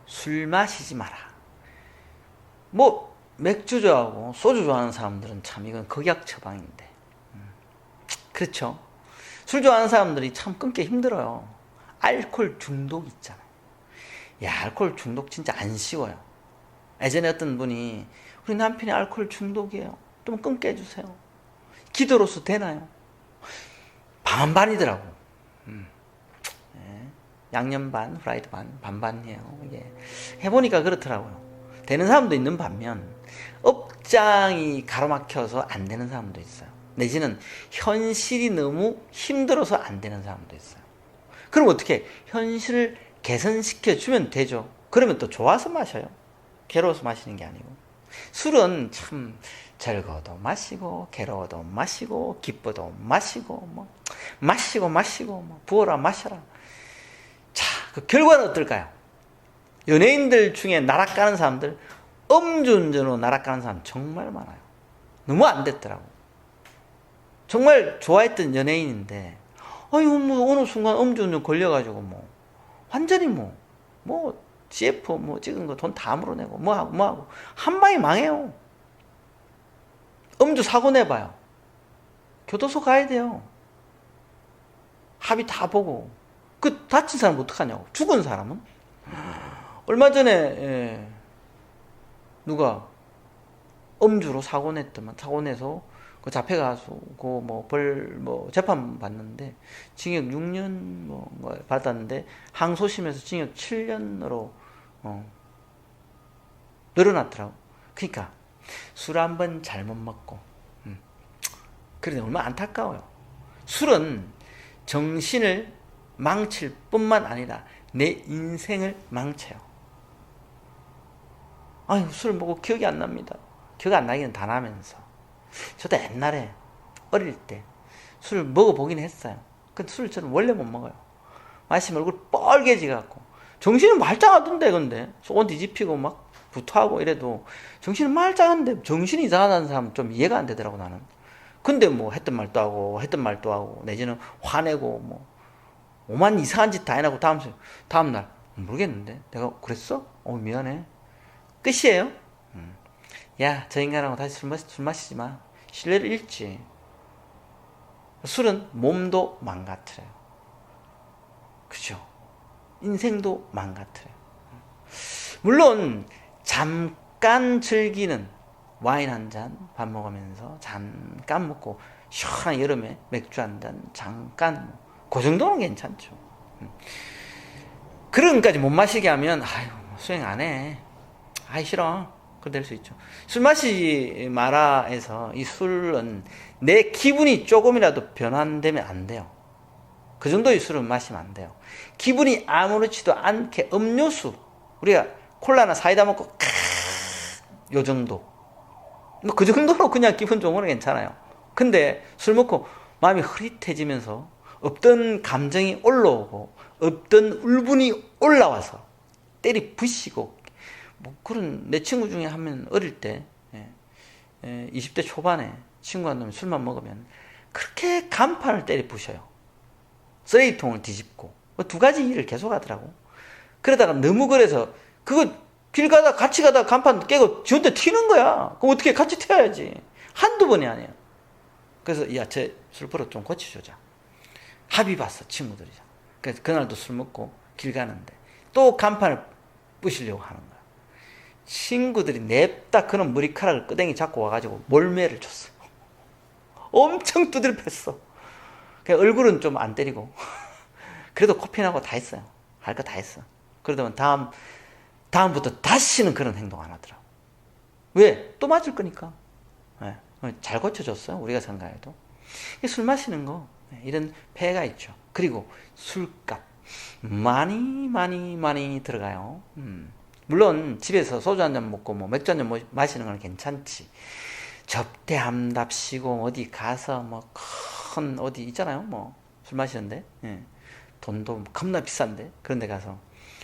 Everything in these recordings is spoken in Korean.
술 마시지 마라. 뭐 맥주 좋아하고 소주 좋아하는 사람들은 참 이건 극약 처방인데, 그렇죠? 술 좋아하는 사람들이 참 끊기 힘들어요. 알코올 중독 있잖아요. 야, 알코올 중독 진짜 안 쉬워요. 예전에 어떤 분이 우리 남편이 알코올 중독이에요, 좀 끊게 해주세요. 기도로서 되나요? 반반이더라고. 예. 양념 반, 프라이드 반, 반반이에요. 이게 해보니까 그렇더라고요. 되는 사람도 있는 반면 업장이 가로막혀서 안 되는 사람도 있어요. 내지는 현실이 너무 힘들어서 안 되는 사람도 있어요. 그럼 어떻게 현실을 개선시켜 주면 되죠. 그러면 또 좋아서 마셔요. 괴로워서 마시는 게 아니고. 술은 참 즐거워도 마시고 괴로워도 마시고 기뻐도 마시고 뭐 마시고 뭐 부어라 마셔라. 자, 그 결과는 어떨까요? 연예인들 중에 날아가는 사람들, 음주운전으로 날아가는 사람 정말 많아요. 너무 안 됐더라고. 정말 좋아했던 연예인인데, 아유, 뭐, 어느 순간 음주운전 걸려가지고, 뭐, 완전히 CF 찍은 거 돈 다 물어내고, 뭐하고, 한 방에 망해요. 음주 사고 내봐요. 교도소 가야 돼요. 합의 다 보고. 그 다친 사람 어떡하냐고. 죽은 사람은? 얼마 전에, 누가 음주로 사고 내서 그 잡혀가지고 재판 받는데 징역 6년 받았는데 항소심에서 징역 7년으로 늘어났더라고. 그러니까 술 한 번 잘못 먹고, 그런데 얼마나 안타까워요. 술은 정신을 망칠 뿐만 아니라 내 인생을 망쳐요. 아유, 술 먹고 기억이 안 납니다. 기억 안 나기는 다 나면서. 저도 옛날에 어릴 때 술을 먹어보긴 했어요. 근데 술을 저는 원래 못 먹어요. 마시면 얼굴 뻘개지갖고 정신은 말짱하던데. 근데 속은 뒤집히고 막 구토하고 이래도 정신은 말짱한데 정신이 이상하다는 사람은 좀 이해가 안 되더라고, 나는. 근데 뭐 했던 말도 하고 내지는 화내고 뭐 오만 이상한 짓 다 해놓고 다음날 모르겠는데 내가 그랬어? 미안해. 끝이에요. 야, 저 인간하고 다시 술 마시지 마. 신뢰를 잃지. 술은 몸도 망가뜨려요. 그죠? 인생도 망가뜨려요. 물론 잠깐 즐기는 와인 한 잔 밥 먹으면서 잠깐 먹고 시원한 여름에 맥주 한 잔 잠깐, 그 정도는 괜찮죠. 그런 것까지 못 마시게 하면 아유, 수행 안 해. 아이, 싫어. 그럴 될 수 있죠. 술 마시지 마라 해서 이 술은 내 기분이 조금이라도 변환되면 안 돼요. 그 정도의 술은 마시면 안 돼요. 기분이 아무렇지도 않게 음료수, 우리가 콜라나 사이다 먹고 요 정도, 그 정도로 그냥 기분 좋은 거는 괜찮아요. 근데 술 먹고 마음이 흐릿해지면서 없던 감정이 올라오고 없던 울분이 올라와서 때리 부시고, 그런 내 친구 중에 하면 어릴 때 20대 초반에 친구한테 술만 먹으면 그렇게 간판을 때려 부셔요. 쓰레기통을 뒤집고 두 가지 일을 계속 하더라고. 그러다가 너무 그래서 그거 길 가다 같이 가다 간판 깨고 지한테 튀는 거야. 그럼 어떻게 같이 튀어야지. 한두 번이 아니야. 그래서 야, 쟤 술 버릇 좀 고쳐주자. 합의 봤어, 친구들이. 그래서 그날도 술 먹고 길 가는데 또 간판을 부시려고 하는 거야. 친구들이 냅다 그런 머리카락을 끄댕이 잡고 와가지고 몰매를 줬어. 엄청 두드려 팼어. 그냥 얼굴은 좀 안 때리고 그래도 코피나고 다 했어요. 할 거 다 했어. 그러다 다음부터 다시는 그런 행동 안 하더라고. 왜? 또 맞을 거니까. 네. 잘 고쳐줬어요, 우리가 생각해도. 술 마시는 거 이런 폐해가 있죠. 그리고 술값 많이 들어가요. 물론 집에서 소주 한 잔 먹고 맥주 한 잔 마시는 건 괜찮지. 접대함답시고 어디 가서 큰 어디 있잖아요. 술 마시는데 돈도 겁나 비싼데 그런 데 가서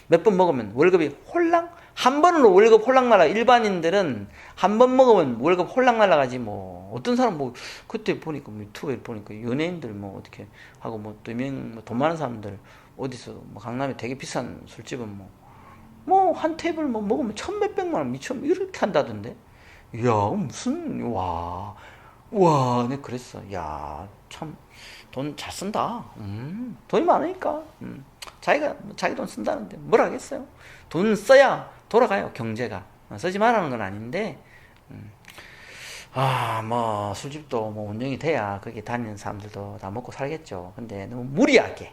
몇 번 먹으면 월급이 홀랑, 한 번으로 월급 홀랑 날아. 일반인들은 한 번 먹으면 월급 홀랑 날아가지. 어떤 사람 그때 보니까 유튜브에 보니까 연예인들 어떻게 하고 또 돈 많은 사람들 어디서 강남에 되게 비싼 술집은 뭐 한 테이블 뭐 먹으면 천 몇백만 원 미쳐 이렇게 한다던데. 이야 무슨 와, 내 그랬어. 야 참 돈 잘 쓴다. 돈이 많으니까. 자기 돈 쓴다는데 뭘 하겠어요. 돈 써야 돌아가요 경제가. 쓰지 말라는 건 아닌데. 뭐 술집도 뭐 운영이 돼야 거기 다니는 사람들도 다 먹고 살겠죠. 근데 너무 무리하게,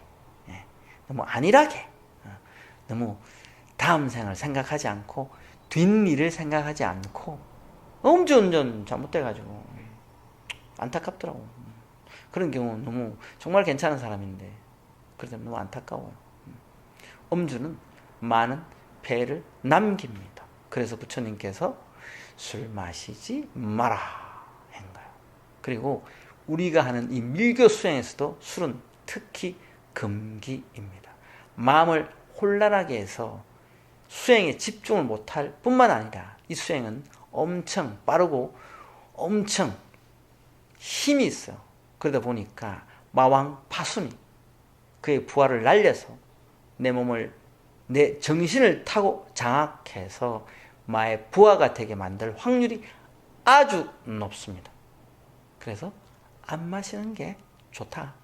예, 너무 안일하게, 너무 다음 생을 생각하지 않고 뒷일을 생각하지 않고 음주운전 잘못돼가지고 안타깝더라고. 그런 경우 너무 정말 괜찮은 사람인데 그래서 너무 안타까워요. 음주는 많은 폐를 남깁니다. 그래서 부처님께서 술 마시지 마라 한거예요. 그리고 우리가 하는 이 밀교 수행에서도 술은 특히 금기입니다. 마음을 혼란하게 해서 수행에 집중을 못할 뿐만 아니라 이 수행은 엄청 빠르고 엄청 힘이 있어요. 그러다 보니까 마왕 파순이 그의 부하를 날려서 내 정신을 타고 장악해서 마의 부하가 되게 만들 확률이 아주 높습니다. 그래서 안 마시는 게 좋다.